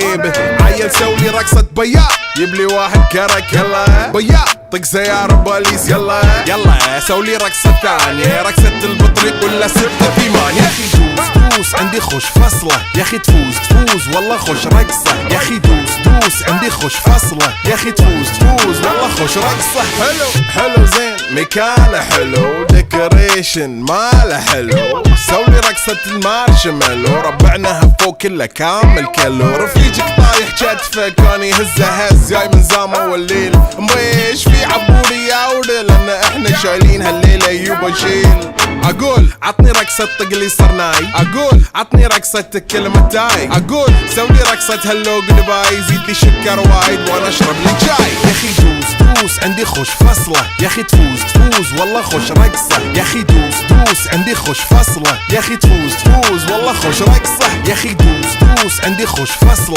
عيل سولي رقصة بياع يبلي واحد كرك يلا بياع طق سيارة بوليس يلا يلا سولي رقصة ثانية رقصة البطريق ولا 6 8 يا اخي دوس عندي خوش فصلة يا اخي تفوز والله خوش رقصة يا اخي دوس عندي خوش فصلة يا اخي تفوز والله خوش رقصة حلو زين مكانه حلو ديكوريشن ماله حلو سولي رقصة المارشميلو ربعناها فوق كله كامل كيلو رفيجك طايح كتفه كان يهز جاي من زامه والليل مبيش في عبوري يا ودل لان احنا شايلين هالليلة يوبا شيل اقول عطني رقصة طقلي صرناي اقول عطني رقصة كلمة تاي اقول سولي رقصة هلو قلباي زيد لي شكر وايد وانا اشرب لي جاي يا اخي دوس عندي خوش فصلة يا اخي تفوز والله خوش رقصة يا اخي دوس عندي خوش فصلة يا اخي تفوز والله خوش رقصة يا اخي دوس عندي خوش فصلة